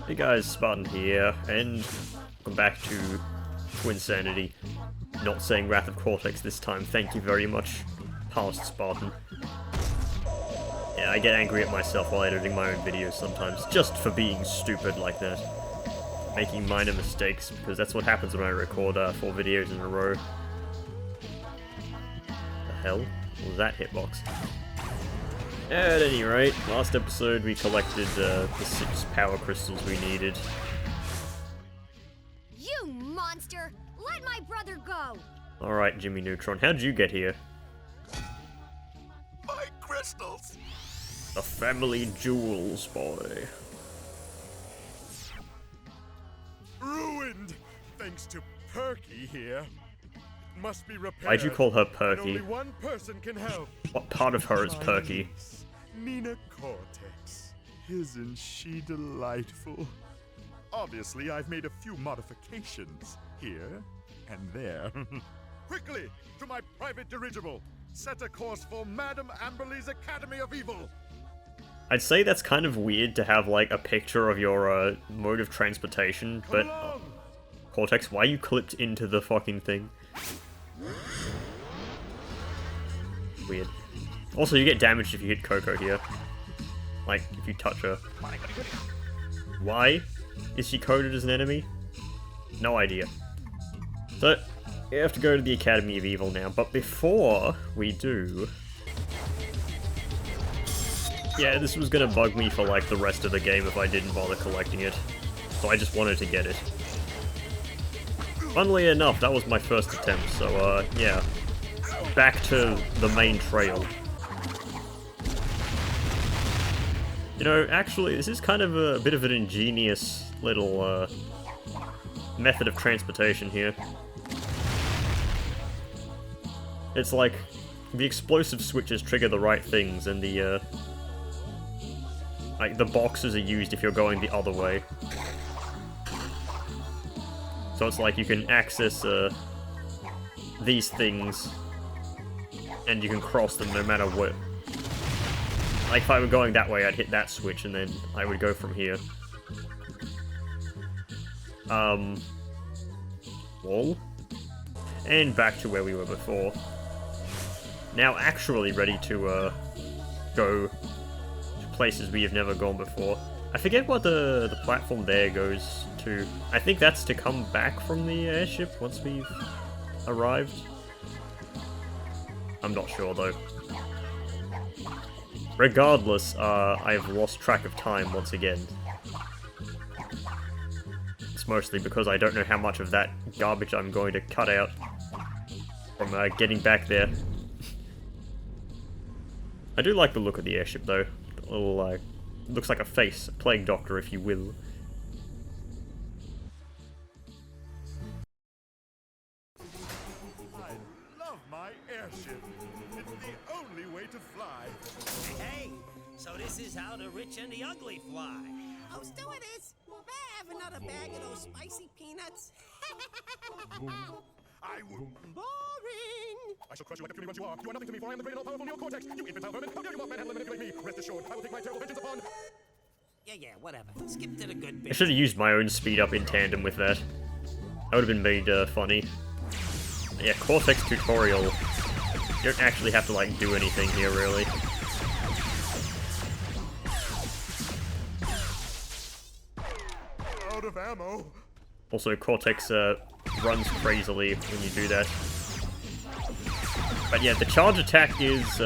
Hey guys, Spartan here, and welcome back to Twinsanity. Not saying Wrath of Cortex this time, thank you very much, past Spartan. Yeah, I get angry at myself while editing my own videos sometimes, just for being stupid like that. Making minor mistakes, because that's what happens when I record 4 videos in a row. The hell? What was that hitbox? At any rate, last episode we collected the 6 power crystals we needed. You monster! Let my brother go! Alright, Jimmy Neutron, how'd you get here? My crystals! The family jewels, boy. Ruined! Thanks to Perky here. Must be repaired. Why'd you call her Perky? Only one person can help. What part of her is Perky? Nina Cortex. Isn't she delightful? Obviously, I've made a few modifications here and there. Quickly, to my private dirigible. Set a course for Madame Amberley's Academy of Evil. I'd say that's kind of weird to have, like, a picture of your, mode of transportation, but... Cortex, why are you clipped into the fucking thing? Weird. Also, you get damaged if you hit Coco here. Like, if you touch her. Why is she coded as an enemy? No idea. So, you have to go to the Academy of Evil now, but before we do... Yeah, this was gonna bug me for, like, the rest of the game if I didn't bother collecting it. So I just wanted to get it. Funnily enough, that was my first attempt, so, yeah. Back to the main trail. You know, actually, this is kind of a bit of an ingenious little, method of transportation here. It's like, the explosive switches trigger the right things, and the, like, the boxes are used if you're going the other way. So it's like you can access, these things, and you can cross them no matter what. Like, if I were going that way, I'd hit that switch, and then I would go from here. Wall? And back to where we were before. Now actually ready to, go to places we have never gone before. I forget what the platform there goes to. I think that's to come back from the airship once we've arrived. I'm not sure though. Regardless, I've lost track of time once again. It's mostly because I don't know how much of that garbage I'm going to cut out from getting back there. I do like the look of the airship though. A little, looks like a face, a plague doctor if you will. I love my airship. It's the only way to fly. Hey, so this is how the rich and the ugly fly. Oh, stewardess, may I have another bag of those spicy peanuts? I will. Boring! I shall crush you like a puny once you are. You are nothing to me, for I am the great and all-powerful Neo-Cortex. You infantile vermin! How dare you mock manhandle and manipulate me? Rest assured, I will take my terrible vengeance upon... Yeah, whatever. Skip to the good I bit. should have used my own speed up in tandem with that. That would have been made funny. Yeah, Cortex tutorial. You don't actually have to, like, do anything here, really. Out of ammo. Also, Cortex runs crazily when you do that. But yeah, the charge attack is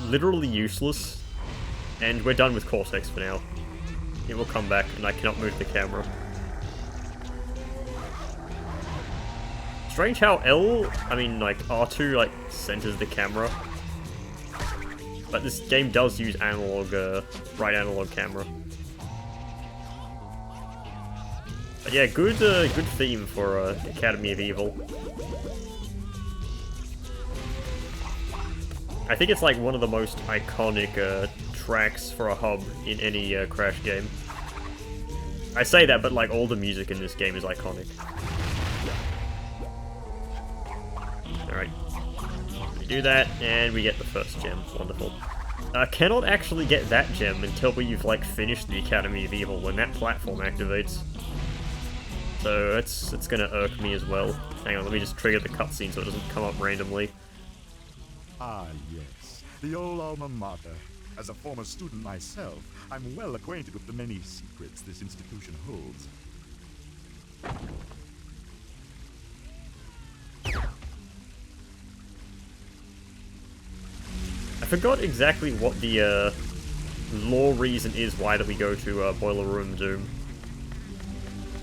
literally useless. And we're done with Cortex for now. It will come back, and I cannot move the camera. Strange how R2, like, centers the camera. But this game does use analog, right analog camera. But yeah, good theme for Academy of Evil. I think it's like one of the most iconic tracks for a hub in any Crash game. I say that, but like all the music in this game is iconic. Alright. We do that, and we get the first gem. Wonderful. Cannot actually get that gem until we've, like, finished the Academy of Evil, when that platform activates. So it's gonna irk me as well. Hang on, let me just trigger the cutscene so it doesn't come up randomly. Ah, yes. The old alma mater. As a former student myself, I'm well acquainted with the many secrets this institution holds. I forgot exactly what the law reason is why that we go to Boiler Room Doom.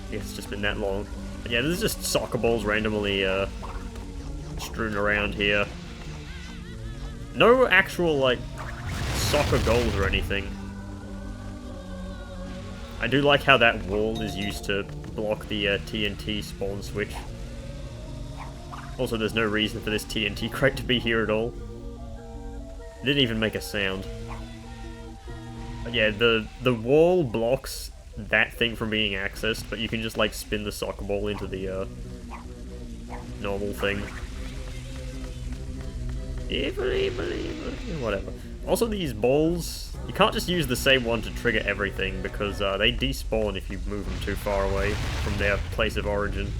I guess it's just been that long. But yeah, there's just soccer balls randomly strewn around here. No actual, like, soccer goals or anything. I do like how that wall is used to block the TNT spawn switch. Also, there's no reason for this TNT crate to be here at all. It didn't even make a sound. But yeah, the wall blocks that thing from being accessed, but you can just, like, spin the soccer ball into the normal thing. Whatever. Also, these balls, you can't just use the same one to trigger everything, because they despawn if you move them too far away from their place of origin.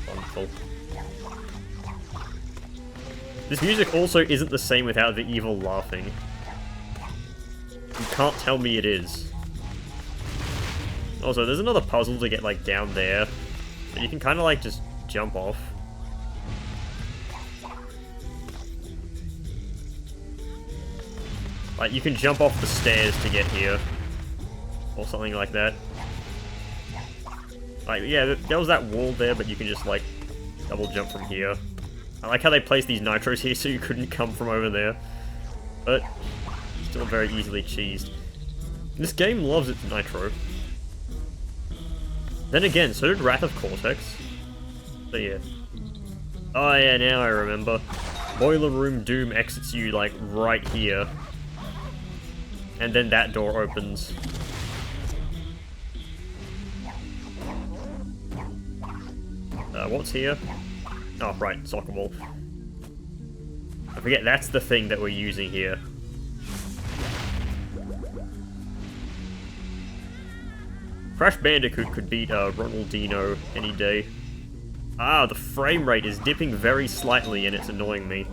Wonderful. This music also isn't the same without the evil laughing. You can't tell me it is. Also, there's another puzzle to get, like, down there. But you can kind of, like, just jump off. Like, you can jump off the stairs to get here. Or something like that. Like, yeah, there was that wall there, but you can just, like, double jump from here. I like how they placed these nitros here so you couldn't come from over there. But, still very easily cheesed. This game loves its nitro. Then again, so did Wrath of Cortex. So yeah. Oh yeah, now I remember. Boiler Room Doom exits you, like, right here. And then that door opens. What's here? Oh, right, soccer ball. I forget, that's the thing that we're using here. Crash Bandicoot could beat Ronaldinho any day. Ah, the frame rate is dipping very slightly and it's annoying me.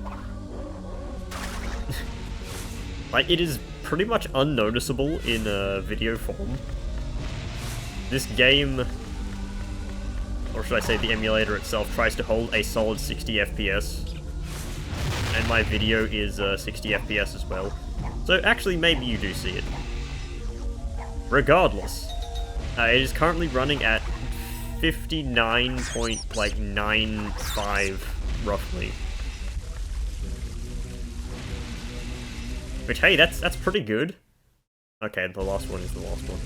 Like, it is pretty much unnoticeable in video form. This game, or should I say the emulator itself, tries to hold a solid 60 FPS. And my video is 60 FPS as well. So actually, maybe you do see it. Regardless, it is currently running at 59.95 roughly. Which, hey, that's pretty good. Okay, the last one is the last one.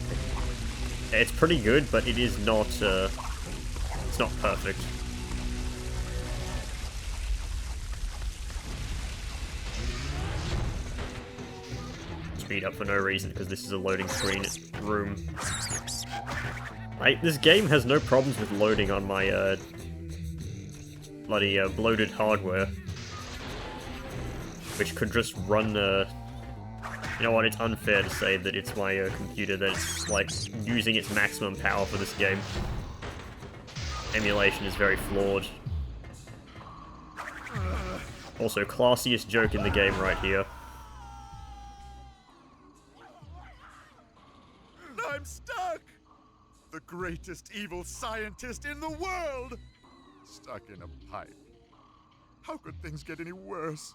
It's pretty good, but it is not, it's not perfect. Speed up for no reason, because this is a loading screen room. This game has no problems with loading on my, bloody, bloated hardware. Which could just run, you know what, it's unfair to say that it's my computer that's, like, using its maximum power for this game. Emulation is very flawed. Also, classiest joke in the game right here. I'm stuck! The greatest evil scientist in the world! Stuck in a pipe. How could things get any worse?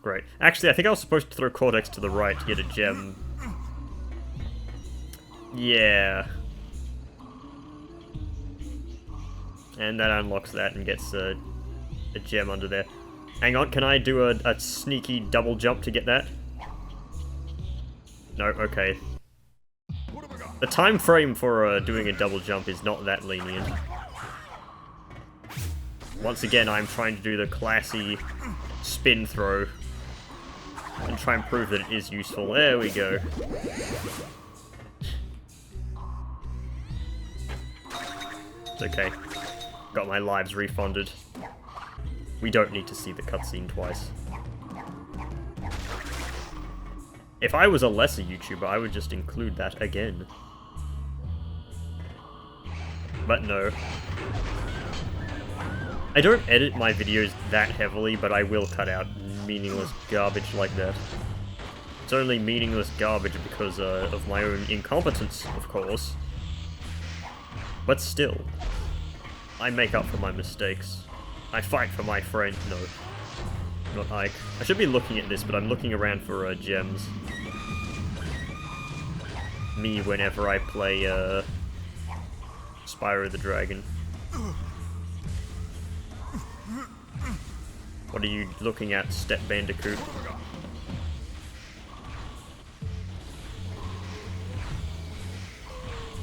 Great. Actually, I think I was supposed to throw Cortex to the right to get a gem. Yeah. And that unlocks that and gets a gem under there. Hang on, can I do a sneaky double jump to get that? No, okay. The time frame for doing a double jump is not that lenient. Once again, I'm trying to do the classy spin throw and try and prove that it is useful. There we go. It's okay. Got my lives refunded. We don't need to see the cutscene twice. If I was a lesser YouTuber, I would just include that again. But no. I don't edit my videos that heavily, but I will cut out meaningless garbage like that. It's only meaningless garbage because of my own incompetence, of course. But still, I make up for my mistakes. I fight for my friend. No, not Ike. I should be looking at this, but I'm looking around for gems. Me whenever I play Spyro the Dragon. What are you looking at, Step Bandicoot?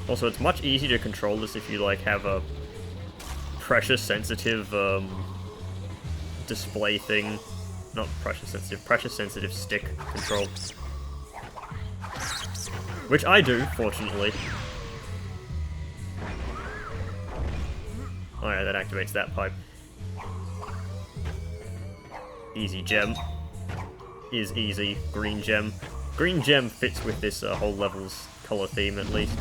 Also, it's much easier to control this if you, like, have a pressure-sensitive, display thing. Not pressure-sensitive, pressure-sensitive stick control. Which I do, fortunately. Oh yeah, that activates that pipe. Easy gem. Is easy. Green gem. Green gem fits with this whole level's color theme, at least.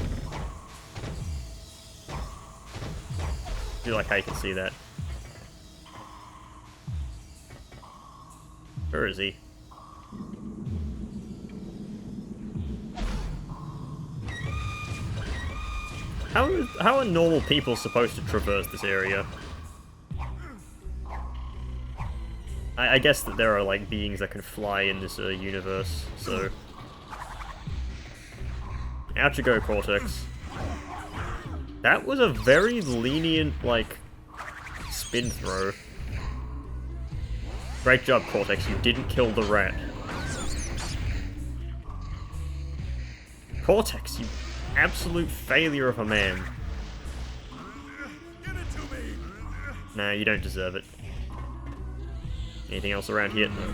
I feel like I can see that. Where is he? How are normal people supposed to traverse this area? I guess that there are, like, beings that can fly in this universe, so... Out you go, Cortex. That was a very lenient, like, spin throw. Great job, Cortex, you didn't kill the rat. Cortex, you absolute failure of a man. Nah, you don't deserve it. Anything else around here? No.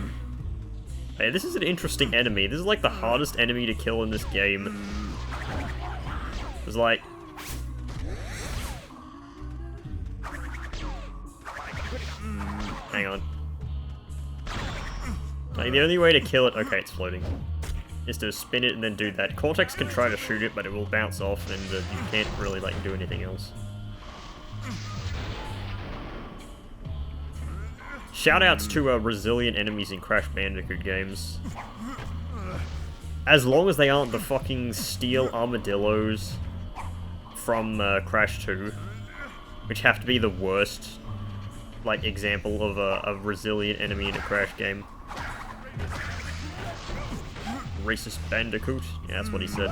Hey, this is an interesting enemy. This is like the hardest enemy to kill in this game. It's like... Hang on. Like, the only way to kill it... Okay, it's floating. Is to spin it and then do that. Cortex can try to shoot it, but it will bounce off, and you can't really, like, do anything else. Shoutouts to resilient enemies in Crash Bandicoot games. As long as they aren't the fucking steel armadillos from Crash 2, which have to be the worst, like, example of a resilient enemy in a Crash game. Racist Bandicoot? Yeah, that's what he said.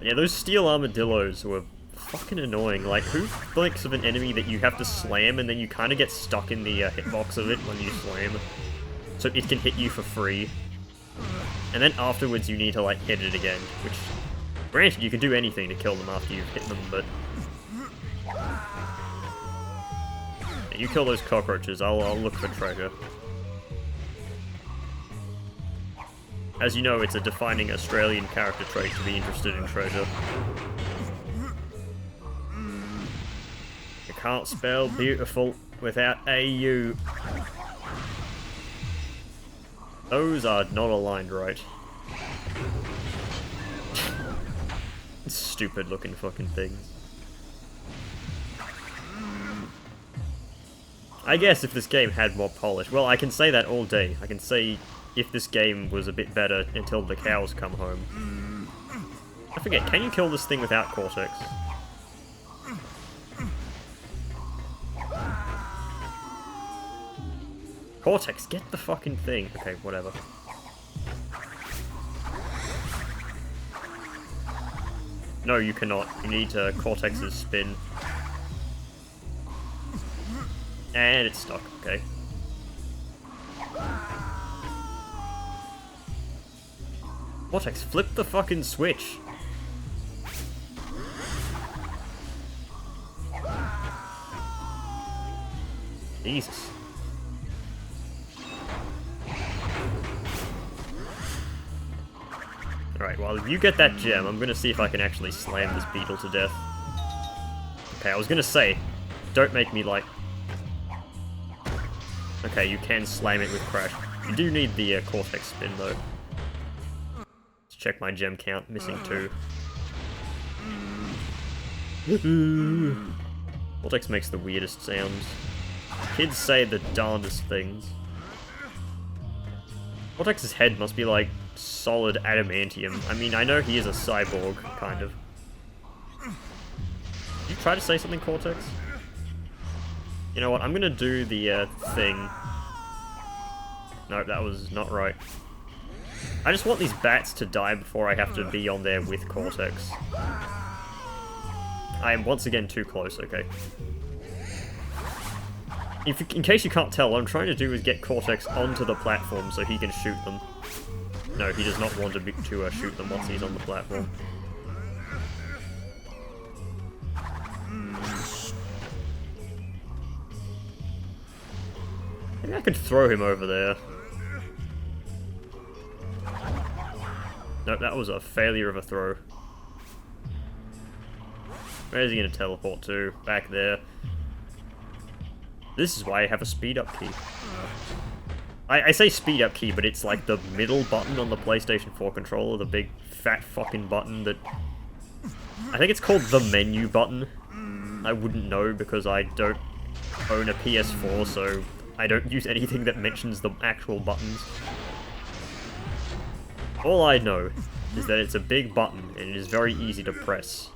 Yeah, those steel armadillos were fucking annoying. Like, who thinks of an enemy that you have to slam and then you kind of get stuck in the hitbox of it when you slam, so it can hit you for free. And then afterwards you need to, like, hit it again, which, granted, you can do anything to kill them after you've hit them, but... Yeah, you kill those cockroaches, I'll look for treasure. As you know, it's a defining Australian character trait to be interested in treasure. You can't spell beautiful without AU. Those are not aligned right. Stupid looking fucking things. I guess if this game had more polish, well, I can say that all day. I can say if this game was a bit better until the cows come home. I forget, can you kill this thing without Cortex? Cortex, get the fucking thing. Okay, whatever. No, you cannot. You need Cortex's spin. And it's stuck, okay. Cortex, flip the fucking switch. Jesus. Alright, well, you get that gem. I'm gonna see if I can actually slam this beetle to death. Okay, I was gonna say, don't make me, like... Okay, you can slam it with Crash. You do need the Cortex spin, though. Let's check my gem count. Missing 2. Cortex makes the weirdest sounds. Kids say the darndest things. Cortex's head must be like solid adamantium. I mean, I know he is a cyborg, kind of. Did you try to say something, Cortex? You know what, I'm gonna do the thing. Nope, that was not right. I just want these bats to die before I have to be on there with Cortex. I am once again too close, okay. In case you can't tell, what I'm trying to do is get Cortex onto the platform so he can shoot them. No, he does not want to shoot them once he's on the platform. Maybe I could throw him over there. Nope, that was a failure of a throw. Where is he going to teleport to? Back there. This is why I have a speed up key. I say speed up key, but it's like the middle button on the PlayStation 4 controller, the big fat fucking button that... I think it's called the menu button. I wouldn't know because I don't own a PS4, so I don't use anything that mentions the actual buttons. All I know is that it's a big button and it is very easy to press.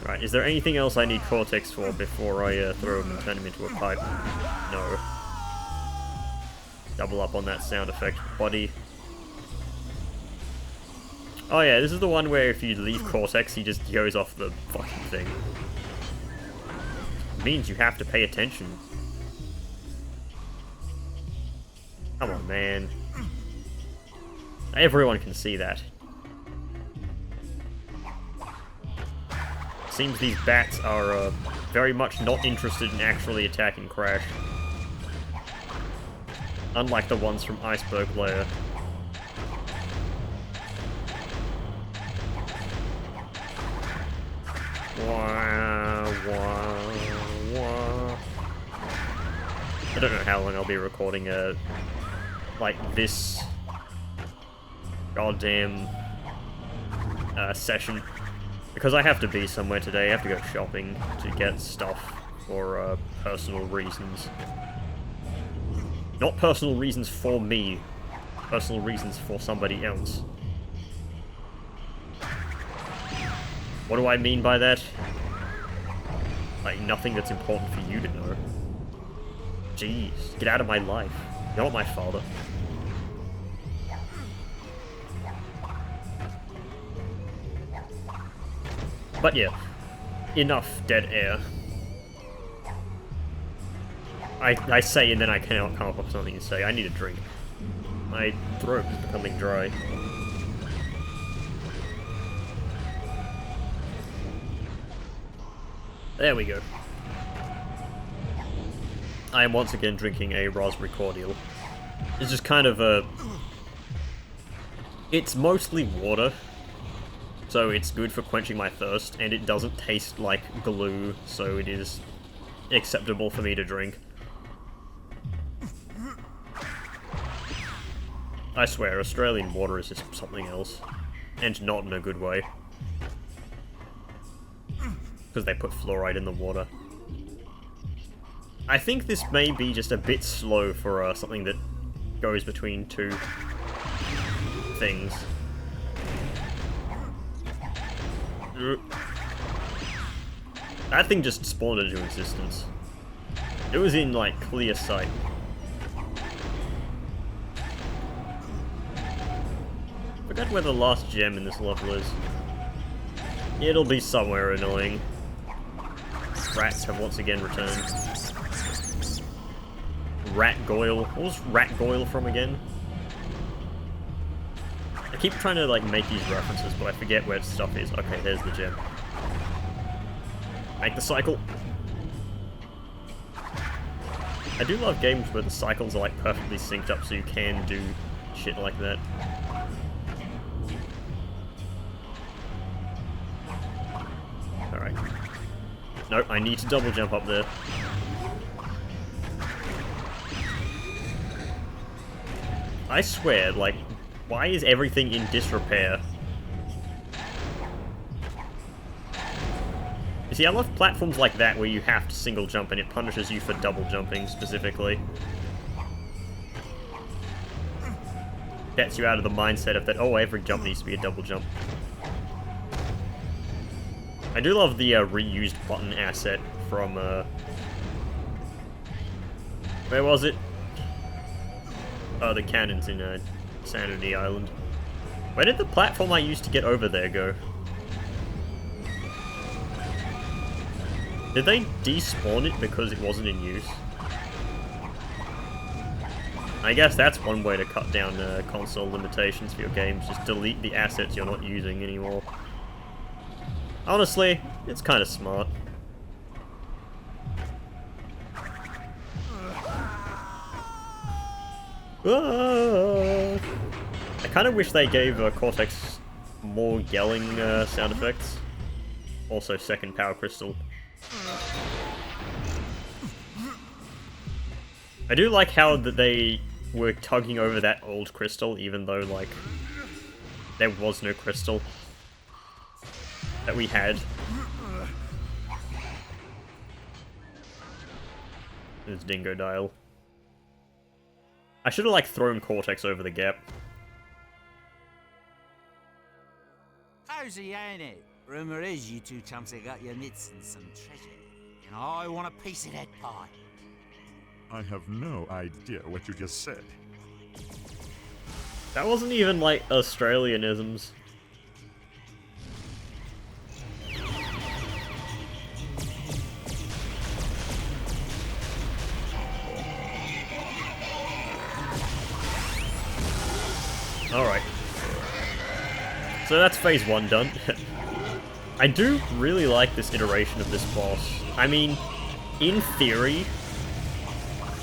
Right, is there anything else I need Cortex for before I throw him and turn him into a pipe? No. Double up on that sound effect, buddy. Oh yeah, this is the one where if you leave Cortex, he just goes off the fucking thing. It means you have to pay attention. Come on, man. Everyone can see that. Seems these bats are very much not interested in actually attacking Crash. Unlike the ones from Iceberg Lair. Wah, wah, wah. I don't know how long I'll be recording like this goddamn session. Because I have to be somewhere today, I have to go shopping to get stuff for personal reasons. Not personal reasons for me, personal reasons for somebody else. What do I mean by that? Like, nothing that's important for you to know. Jeez, get out of my life. You're not my father. But yeah, enough dead air. I say and then I cannot come up with something to say. I need a drink. My throat is becoming dry. There we go. I am once again drinking a raspberry cordial. It's just kind of a... It's mostly water. So it's good for quenching my thirst, and it doesn't taste like glue, so it is acceptable for me to drink. I swear, Australian water is just something else. And not in a good way. Because they put fluoride in the water. I think this may be just a bit slow for something that goes between two things. That thing just spawned into existence. It was in, like, clear sight. Forgot where the last gem in this level is. It'll be somewhere annoying. Rats have once again returned. Rat Goyle. What was Rat Goyle from again? I keep trying to, like, make these references, but I forget where stuff is. Okay, there's the gem. Make the cycle. I do love games where the cycles are, like, perfectly synced up so you can do shit like that. Alright. Nope, I need to double jump up there. I swear, like, why is everything in disrepair? You see, I love platforms like that where you have to single jump and it punishes you for double jumping specifically. Gets you out of the mindset of that, oh, every jump needs to be a double jump. I do love the reused button asset from, where was it? Oh, the cannons in Sanity Island. Where did the platform I used to get over there go? Did they despawn it because it wasn't in use? I guess that's one way to cut down console limitations for your games. Just delete the assets you're not using anymore. Honestly, it's kind of smart. I kind of wish they gave Cortex more yelling sound effects. Also, second power crystal. I do like how that they were tugging over that old crystal, even though, like, there was no crystal that we had. There's Dingo Dial. I should have, like, thrown Cortex over the gap. Cozy, ain't it? Rumour is you two chumps have got your mitts and some treasure. And I want a piece of that pie. I have no idea what you just said. That wasn't even, like, Australianisms. Alright. So that's phase 1 done. I do really like this iteration of this boss. I mean, in theory,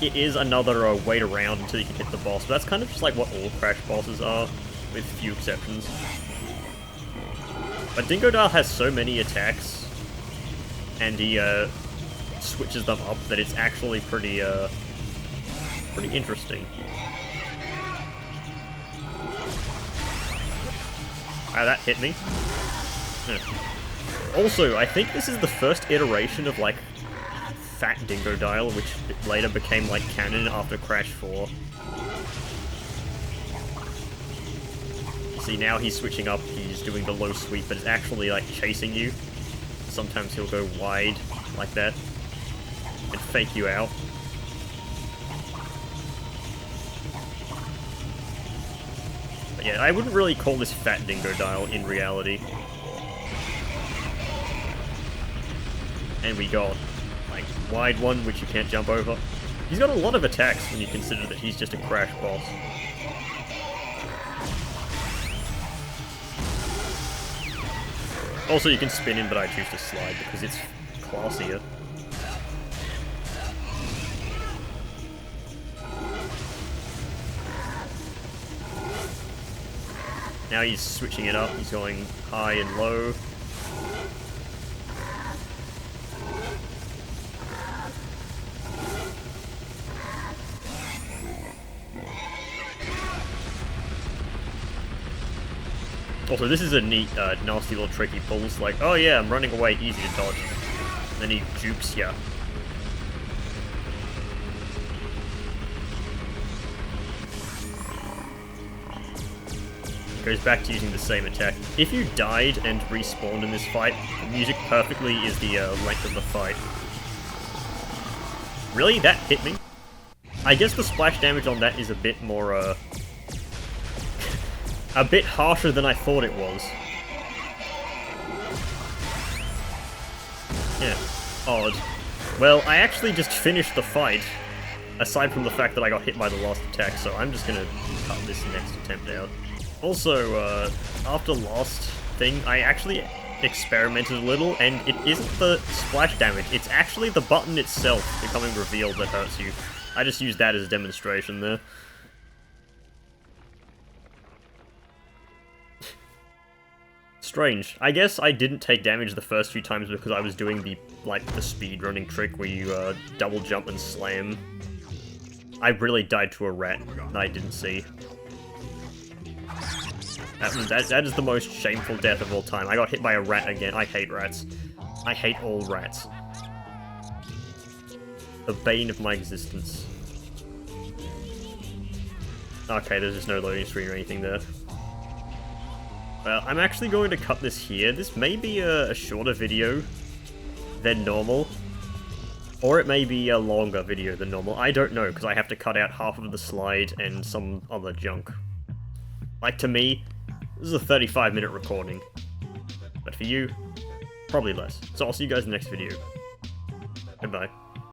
it is another wait around until you can hit the boss, but that's kind of just like what all Crash bosses are, with few exceptions. But Dingo Dial has so many attacks, and he switches them up, that it's actually pretty interesting. Ah, that hit me. Also, I think this is the first iteration of, like, Fat Dingo Dial, which later became, like, canon after Crash 4. See, now he's switching up, he's doing the low sweep, but it's actually, like, chasing you. Sometimes he'll go wide, like that, and fake you out. But yeah, I wouldn't really call this Fat Dingo Dial in reality. And we got, like, wide one, which you can't jump over. He's got a lot of attacks when you consider that he's just a Crash boss. Also, you can spin him, but I choose to slide because it's classier. Now he's switching it up, he's going high and low. Also, this is a neat, nasty little trick he pulls, like, oh yeah, I'm running away, easy to dodge. And then he jukes ya. Goes back to using the same attack. If you died and respawned in this fight, the music perfectly is the length of the fight. Really? That hit me? I guess the splash damage on that is a bit more, a bit harsher than I thought it was. Yeah, odd. Well, I actually just finished the fight, aside from the fact that I got hit by the last attack, so I'm just gonna cut this next attempt out. Also, after last thing, I actually experimented a little, and it isn't the splash damage, it's actually the button itself becoming revealed that hurts you. I just used that as a demonstration there. Strange. I guess I didn't take damage the first few times because I was doing the, like, the speed running trick where you, double jump and slam. I really died to a rat that I didn't see. That is the most shameful death of all time. I got hit by a rat again. I hate rats. I hate all rats. The bane of my existence. Okay, there's just no loading screen or anything there. Well, I'm actually going to cut this here. This may be a shorter video than normal. Or it may be a longer video than normal. I don't know, because I have to cut out half of the slide and some other junk. Like, to me, this is a 35-minute recording. But for you, probably less. So I'll see you guys in the next video. Goodbye.